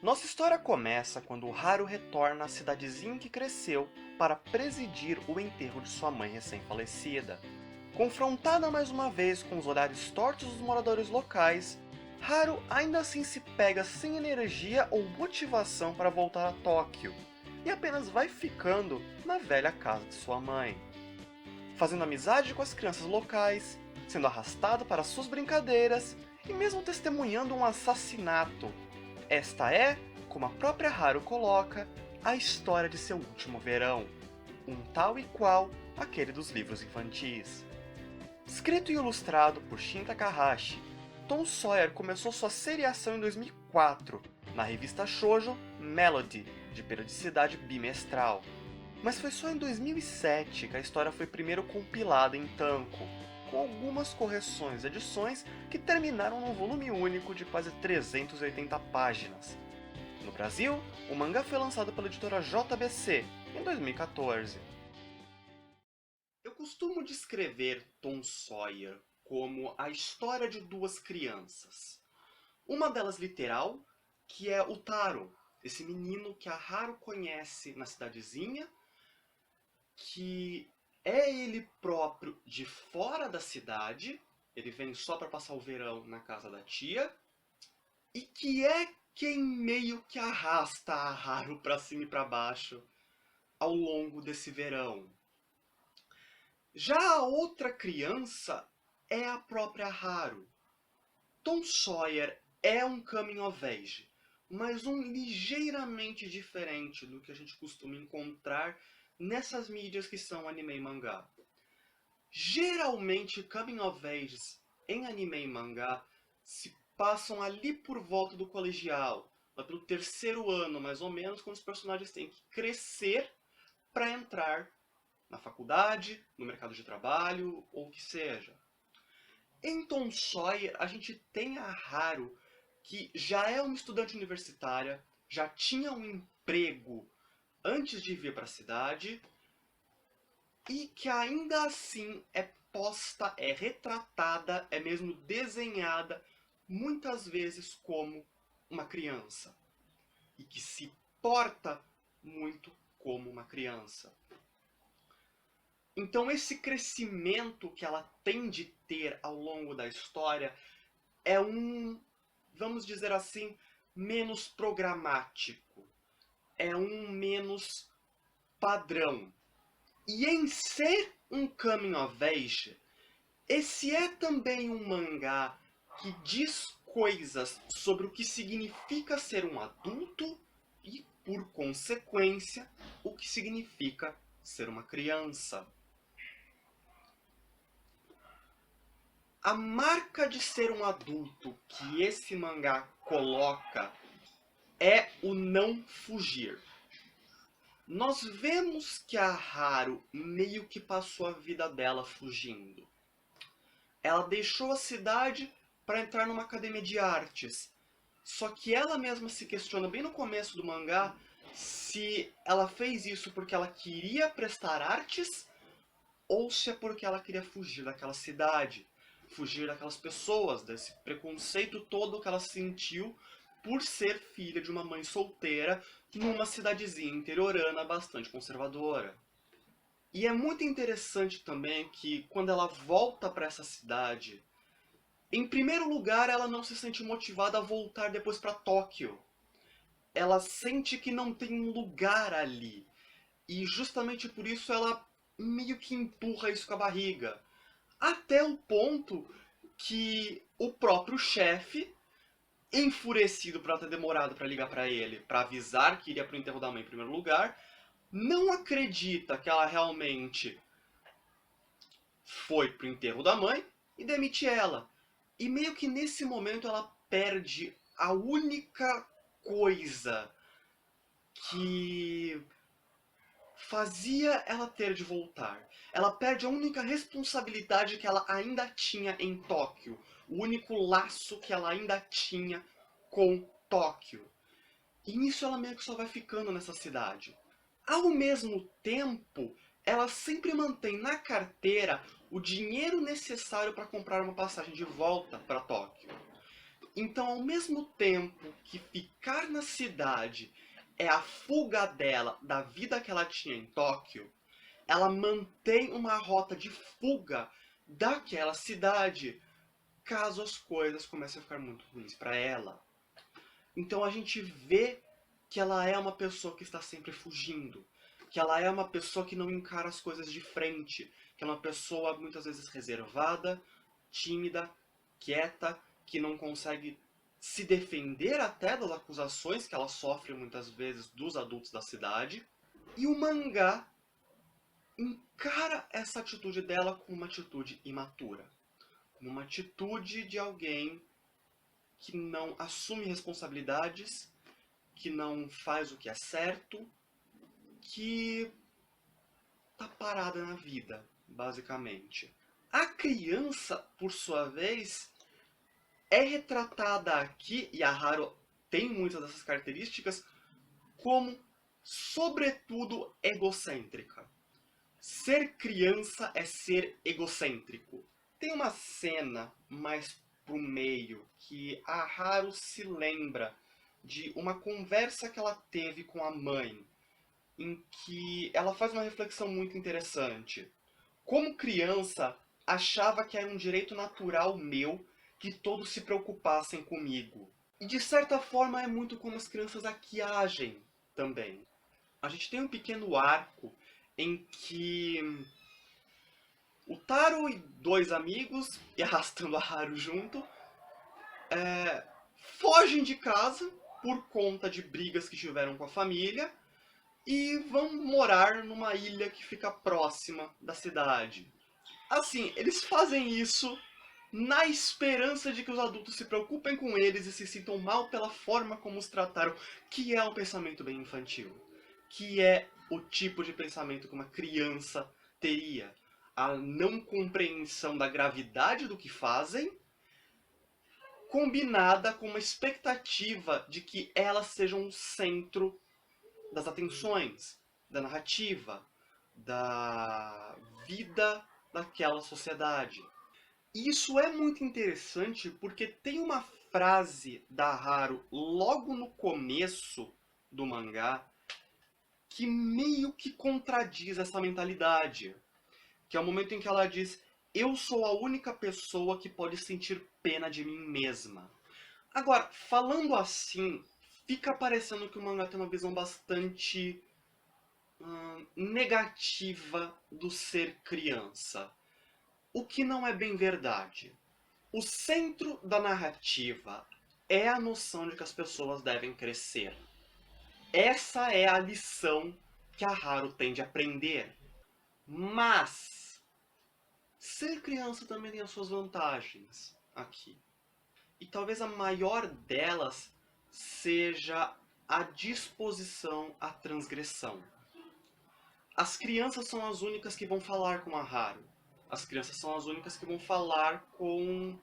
Nossa história começa quando Haru retorna à cidadezinha em que cresceu para presidir o enterro de sua mãe recém-falecida. Confrontada mais uma vez com os olhares tortos dos moradores locais, Haru ainda assim se pega sem energia ou motivação para voltar a Tóquio, e apenas vai ficando na velha casa de sua mãe. Fazendo amizade com as crianças locais, sendo arrastado para suas brincadeiras e mesmo testemunhando um assassinato. Esta é, como a própria Haru coloca, a história de seu último verão, um tal e qual aquele dos livros infantis. Escrito e ilustrado por Shin Takahashi, Tom Sawyer começou sua seriação em 2004, na revista shoujo Melody, de periodicidade bimestral. Mas foi só em 2007 que a história foi primeiro compilada em Tanko, com algumas correções e edições que terminaram num volume único de quase 380 páginas. No Brasil, o mangá foi lançado pela editora JBC em 2014. Eu costumo descrever Tom Sawyer como a história de duas crianças. Uma delas literal, que é o Taro, esse menino que a Haru conhece na cidadezinha, que é ele próprio de fora da cidade, ele vem só para passar o verão na casa da tia, e que é quem meio que arrasta a Haru para cima e para baixo ao longo desse verão. Já a outra criança é a própria Haru. Tom Sawyer é um coming of age, mas um ligeiramente diferente do que a gente costuma encontrar nessas mídias que são anime e mangá. Geralmente, coming of ages em anime e mangá se passam ali por volta do colegial, lá pelo terceiro ano, mais ou menos, quando os personagens têm que crescer para entrar na faculdade, no mercado de trabalho, ou o que seja. Em Tom Sawyer, a gente tem a Haru, que já é uma estudante universitária, já tinha um emprego antes de vir para a cidade, e que ainda assim é posta, é retratada, é mesmo desenhada, muitas vezes como uma criança. E que se porta muito como uma criança. Então esse crescimento que ela tem de ter ao longo da história é vamos dizer assim, menos programático. É um menos padrão. E em ser um coming of age, esse é também um mangá que diz coisas sobre o que significa ser um adulto e, por consequência, o que significa ser uma criança. A marca de ser um adulto que esse mangá coloca é o não fugir. Nós vemos que a Haru meio que passou a vida dela fugindo. Ela deixou a cidade para entrar numa academia de artes. Só que ela mesma se questiona bem no começo do mangá se ela fez isso porque ela queria prestar artes ou se é porque ela queria fugir daquela cidade, fugir daquelas pessoas, desse preconceito todo que ela sentiu por ser filha de uma mãe solteira numa cidadezinha interiorana bastante conservadora. E é muito interessante também que quando ela volta para essa cidade, em primeiro lugar, ela não se sente motivada a voltar depois para Tóquio. Ela sente que não tem um lugar ali. E justamente por isso ela meio que empurra isso com a barriga. Até o ponto que o próprio chefe, enfurecido por ela ter demorado para ligar para ele, para avisar que iria para o enterro da mãe em primeiro lugar, não acredita que ela realmente foi pro enterro da mãe e demite ela. E meio que nesse momento ela perde a única coisa que fazia ela ter de voltar. Ela perde a única responsabilidade que ela ainda tinha em Tóquio. O único laço que ela ainda tinha com Tóquio. E nisso ela meio que só vai ficando nessa cidade. Ao mesmo tempo, ela sempre mantém na carteira o dinheiro necessário para comprar uma passagem de volta para Tóquio. Então, ao mesmo tempo que ficar na cidade é a fuga dela da vida que ela tinha em Tóquio, ela mantém uma rota de fuga daquela cidade, caso as coisas comecem a ficar muito ruins para ela. Então a gente vê que ela é uma pessoa que está sempre fugindo, que ela é uma pessoa que não encara as coisas de frente, que é uma pessoa muitas vezes reservada, tímida, quieta, que não consegue se defender até das acusações que ela sofre muitas vezes dos adultos da cidade. E o mangá encara essa atitude dela como uma atitude imatura, como uma atitude de alguém que não assume responsabilidades, que não faz o que é certo, que tá parada na vida, basicamente. A criança, por sua vez, é retratada aqui, e a Haru tem muitas dessas características, como, sobretudo, egocêntrica. Ser criança é ser egocêntrico. Tem uma cena mais pro meio que a Haru se lembra de uma conversa que ela teve com a mãe, em que ela faz uma reflexão muito interessante. Como criança, achava que era um direito natural meu que todos se preocupassem comigo. E de certa forma é muito como as crianças aqui agem também. A gente tem um pequeno arco em que o Taro e dois amigos, e arrastando a Haru junto, fogem de casa por conta de brigas que tiveram com a família e vão morar numa ilha que fica próxima da cidade. Assim, eles fazem isso na esperança de que os adultos se preocupem com eles e se sintam mal pela forma como os trataram, que é um pensamento bem infantil, que é o tipo de pensamento que uma criança teria. A não compreensão da gravidade do que fazem, combinada com uma expectativa de que elas sejam o centro das atenções, da narrativa, da vida daquela sociedade. E isso é muito interessante porque tem uma frase da Haru logo no começo do mangá que meio que contradiz essa mentalidade. Que é o momento em que ela diz: eu sou a única pessoa que pode sentir pena de mim mesma. Agora, falando assim, fica parecendo que o mangá tem uma visão bastante negativa do ser criança. O que não é bem verdade. O centro da narrativa é a noção de que as pessoas devem crescer. Essa é a lição que a Haru tem de aprender. Mas ser criança também tem as suas vantagens aqui. E talvez a maior delas seja a disposição à transgressão. As crianças são as únicas que vão falar com a Haru. As crianças são as únicas que vão falar com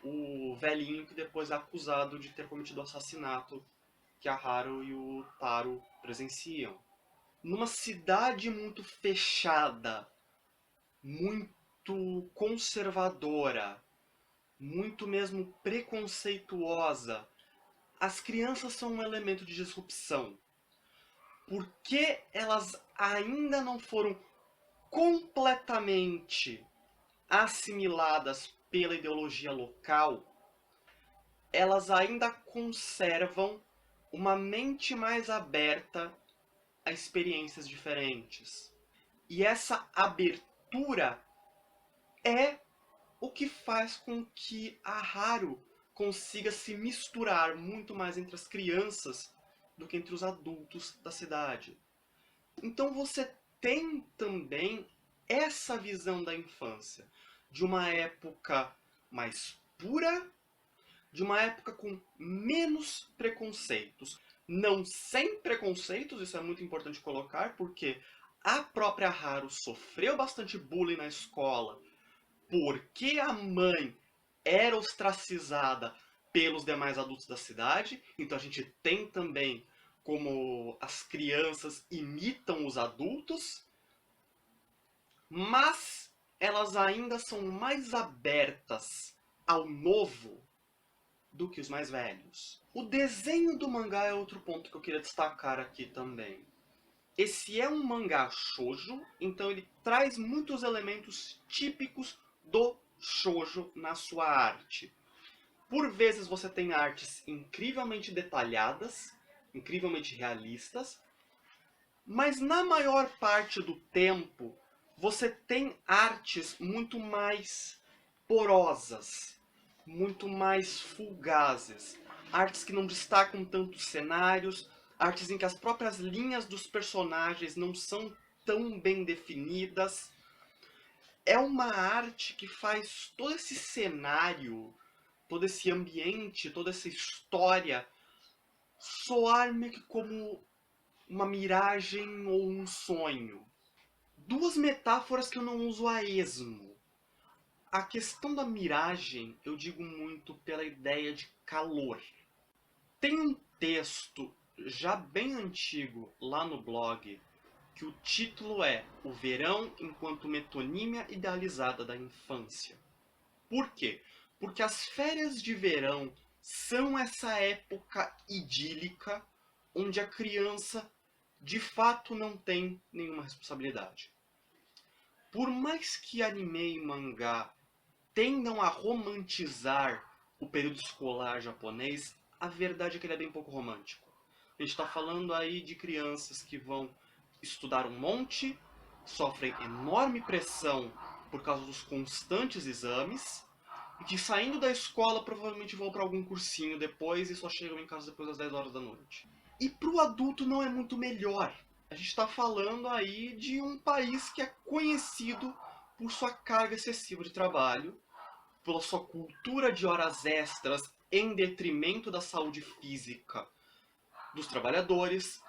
o velhinho que depois é acusado de ter cometido o assassinato que a Haru e o Taro presenciam. Numa cidade muito fechada, muito conservadora, muito mesmo preconceituosa, as crianças são um elemento de disrupção. Porque elas ainda não foram completamente assimiladas pela ideologia local, elas ainda conservam uma mente mais aberta a experiências diferentes. E essa abertura é o que faz com que a Haru consiga se misturar muito mais entre as crianças do que entre os adultos da cidade. Então você tem também essa visão da infância, de uma época mais pura, de uma época com menos preconceitos. Não sem preconceitos, isso é muito importante colocar, porque a própria Haru sofreu bastante bullying na escola, porque a mãe era ostracizada pelos demais adultos da cidade. Então a gente tem também como as crianças imitam os adultos, mas elas ainda são mais abertas ao novo do que os mais velhos. O desenho do mangá é outro ponto que eu queria destacar aqui também. Esse é um mangá shoujo, então ele traz muitos elementos típicos do shoujo na sua arte. Por vezes você tem artes incrivelmente detalhadas, incrivelmente realistas, mas na maior parte do tempo você tem artes muito mais porosas, muito mais fugazes, artes que não destacam tantos cenários, artes em que as próprias linhas dos personagens não são tão bem definidas. É uma arte que faz todo esse cenário, todo esse ambiente, toda essa história soar meio que como uma miragem ou um sonho. Duas metáforas que eu não uso a esmo. A questão da miragem eu digo muito pela ideia de calor. Tem um texto já bem antigo lá no blog que o título é O Verão enquanto Metonímia Idealizada da Infância. Por quê? Porque as férias de verão são essa época idílica onde a criança de fato não tem nenhuma responsabilidade. Por mais que anime e mangá tendam a romantizar o período escolar japonês, a verdade é que ele é bem pouco romântico. A gente está falando aí de crianças que vão estudar um monte, sofrem enorme pressão por causa dos constantes exames, e que saindo da escola provavelmente vão para algum cursinho depois e só chegam em casa depois das 10 horas da noite. E para o adulto não é muito melhor. A gente está falando aí de um país que é conhecido por sua carga excessiva de trabalho, pela sua cultura de horas extras em detrimento da saúde física dos trabalhadores,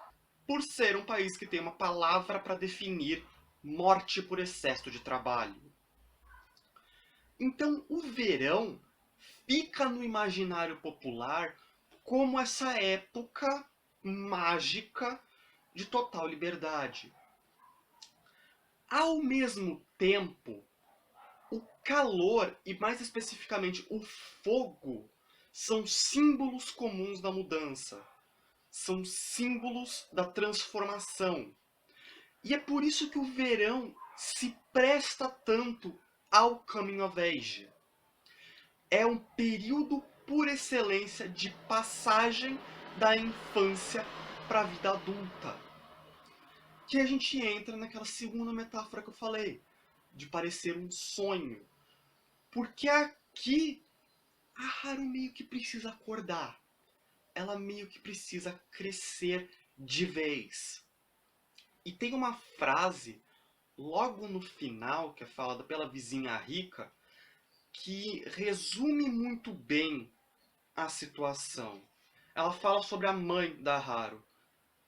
por ser um país que tem uma palavra para definir morte por excesso de trabalho. Então, o verão fica no imaginário popular como essa época mágica de total liberdade. Ao mesmo tempo, o calor e mais especificamente o fogo são símbolos comuns da mudança, são símbolos da transformação. E é por isso que o verão se presta tanto ao coming of age. É um período por excelência de passagem da infância para a vida adulta. Que a gente entra naquela segunda metáfora que eu falei, de parecer um sonho. Porque aqui a Haru meio que precisa acordar. Ela meio que precisa crescer de vez. E tem uma frase logo no final, que é falada pela vizinha rica, que resume muito bem a situação. Ela fala sobre a mãe da Haru.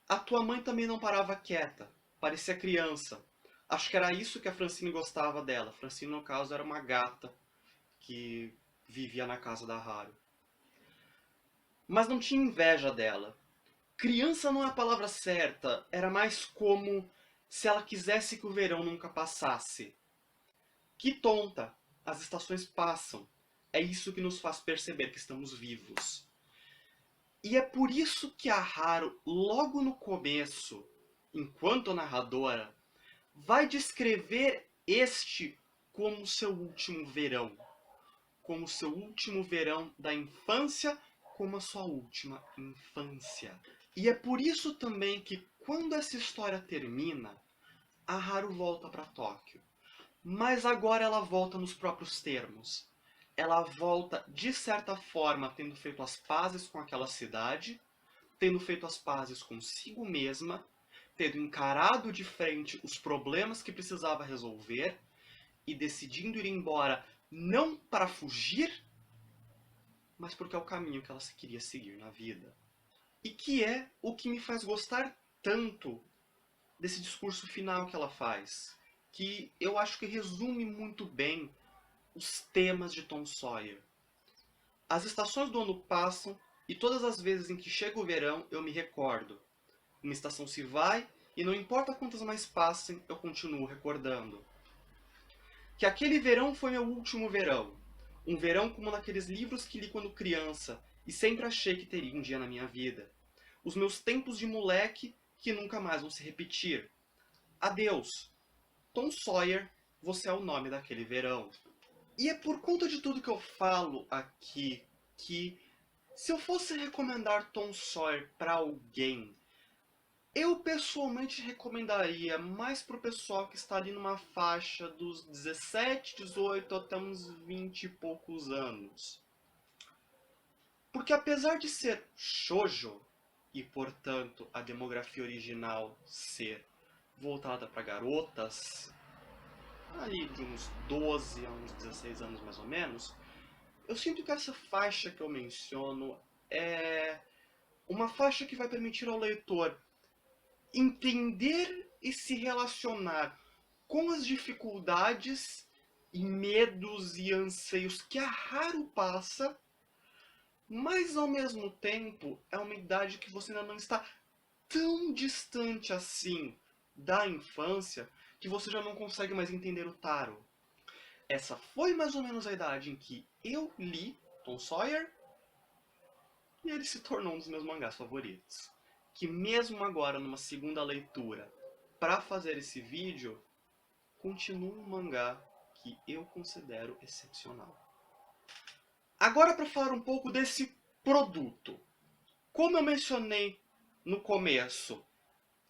A tua mãe também não parava quieta, parecia criança. Acho que era isso que a Francine gostava dela. A Francine, no caso, era uma gata que vivia na casa da Haru. Mas não tinha inveja dela. Criança não é a palavra certa, era mais como se ela quisesse que o verão nunca passasse. Que tonta! As estações passam. É isso que nos faz perceber que estamos vivos. E é por isso que a Haru, logo no começo, enquanto narradora, vai descrever este como seu último verão. Como seu último verão da infância, como a sua última infância. E é por isso também que, quando essa história termina, a Haru volta para Tóquio. Mas agora ela volta nos próprios termos. Ela volta, de certa forma, tendo feito as pazes com aquela cidade, tendo feito as pazes consigo mesma, tendo encarado de frente os problemas que precisava resolver e decidindo ir embora não para fugir, mas porque é o caminho que ela queria seguir na vida. E que é o que me faz gostar tanto desse discurso final que ela faz, que eu acho que resume muito bem os temas de Tom Sawyer. As estações do ano passam e todas as vezes em que chega o verão eu me recordo. Uma estação se vai e não importa quantas mais passem, eu continuo recordando. Que aquele verão foi meu último verão. Um verão como naqueles livros que li quando criança, e sempre achei que teria um dia na minha vida. Os meus tempos de moleque que nunca mais vão se repetir. Adeus. Tom Sawyer, você é o nome daquele verão. E é por conta de tudo que eu falo aqui que, se eu fosse recomendar Tom Sawyer para alguém, eu pessoalmente recomendaria mais pro pessoal que está ali numa faixa dos 17, 18 até uns 20 e poucos anos. Porque apesar de ser shoujo, e portanto a demografia original ser voltada para garotas, ali de uns 12 a uns 16 anos mais ou menos, eu sinto que essa faixa que eu menciono é uma faixa que vai permitir ao leitor entender e se relacionar com as dificuldades e medos e anseios que a Haru passa, mas ao mesmo tempo é uma idade que você ainda não está tão distante assim da infância que você já não consegue mais entender o Taro. Essa foi mais ou menos a idade em que eu li Tom Sawyer e ele se tornou um dos meus mangás favoritos. Que mesmo agora, numa segunda leitura, para fazer esse vídeo, continua um mangá que eu considero excepcional. Agora para falar um pouco desse produto. Como eu mencionei no começo,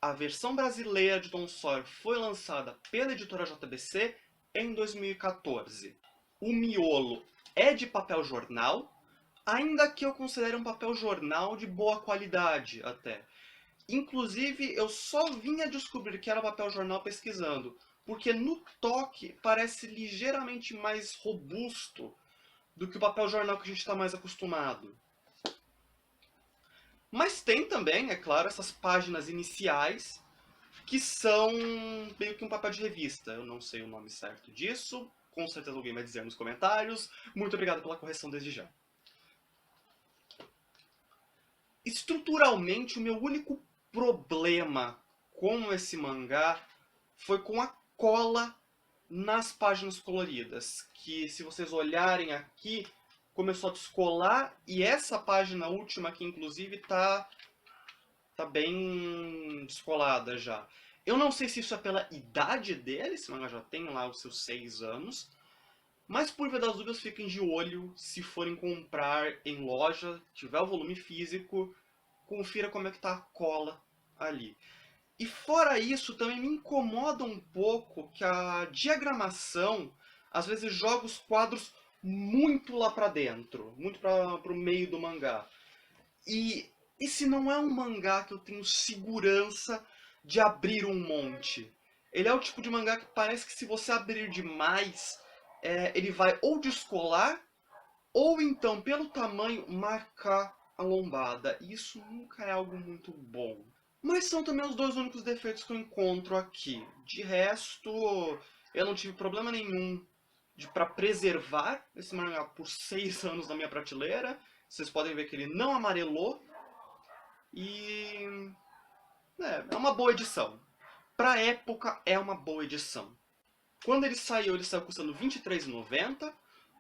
a versão brasileira de Tom Sawyer foi lançada pela editora JBC em 2014. O miolo é de papel jornal, ainda que eu considere um papel jornal de boa qualidade até. Inclusive, eu só vim a descobrir que era papel jornal pesquisando, porque no toque parece ligeiramente mais robusto do que o papel jornal que a gente está mais acostumado. Mas tem também, é claro, essas páginas iniciais, que são meio que um papel de revista. Eu não sei o nome certo disso, com certeza alguém vai dizer nos comentários. Muito obrigado pela correção desde já. Estruturalmente, o meu único problema com esse mangá foi com a cola nas páginas coloridas, que se vocês olharem aqui, começou a descolar, e essa página última aqui, inclusive, tá bem descolada já. Eu não sei se isso é pela idade dele, esse mangá já tem lá os seus 6 anos, mas por via das dúvidas, fiquem de olho se forem comprar em loja, tiver o volume físico, confira como é que tá a cola ali. E fora isso, também me incomoda um pouco que a diagramação às vezes joga os quadros muito lá pra dentro, muito pro meio do mangá. E esse não é um mangá que eu tenho segurança de abrir um monte. Ele é o tipo de mangá que parece que se você abrir demais, ele vai ou descolar, ou então, pelo tamanho, marcar a lombada. E isso nunca é algo muito bom. Mas são também os dois únicos defeitos que eu encontro aqui. De resto, eu não tive problema nenhum para preservar esse mangá por 6 anos na minha prateleira. Vocês podem ver que ele não amarelou. E é uma boa edição. Pra época, é uma boa edição. Quando ele saiu custando R$ 23,90.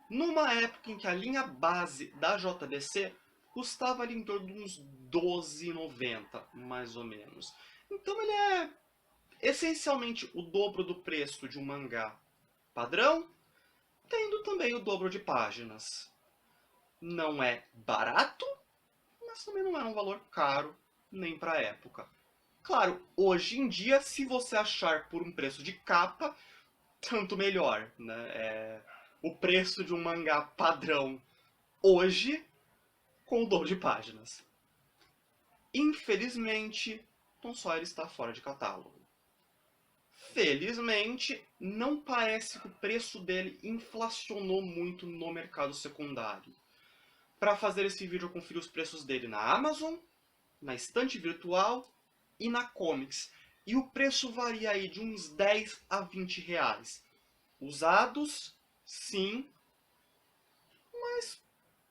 Numa época em que a linha base da JBC custava ali em torno de uns R$ 12,90, mais ou menos. Então ele é essencialmente o dobro do preço de um mangá padrão, tendo também o dobro de páginas. Não é barato, mas também não é um valor caro, nem para a época. Claro, hoje em dia, se você achar por um preço de capa, tanto melhor, né? O preço de um mangá padrão hoje com o dobro de páginas. Infelizmente, Tom Sawyer está fora de catálogo. Felizmente, não parece que o preço dele inflacionou muito no mercado secundário. Para fazer esse vídeo, eu conferi os preços dele na Amazon, na estante virtual e na Comics. E o preço varia aí de uns 10 a 20 reais. Usados, sim, mas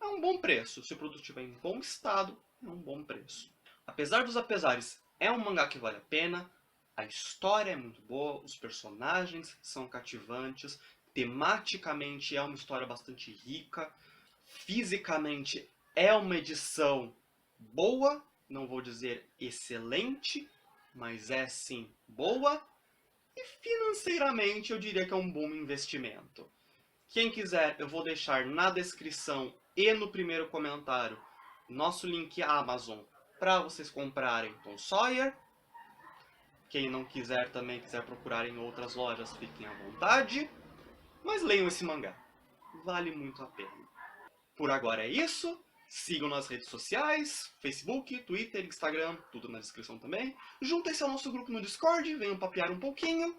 é um bom preço. Se o produto estiver em bom estado, é um bom preço. Apesar dos apesares, é um mangá que vale a pena. A história é muito boa, os personagens são cativantes, tematicamente é uma história bastante rica, fisicamente É uma edição boa, não vou dizer excelente, mas é sim boa. E financeiramente eu diria que é um bom investimento. Quem quiser, eu vou deixar na descrição e no primeiro comentário nosso link Amazon para vocês comprarem Tom Sawyer. Quem não quiser também quiser procurar em outras lojas, fiquem à vontade. Mas leiam esse mangá. Vale muito a pena. Por agora é isso. Sigam nas redes sociais, Facebook, Twitter, Instagram, tudo na descrição também. Juntem-se ao nosso grupo no Discord, venham papear um pouquinho.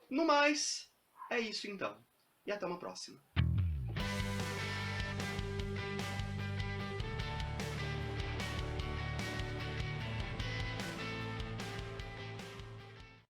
No mais, é isso então. E até uma próxima.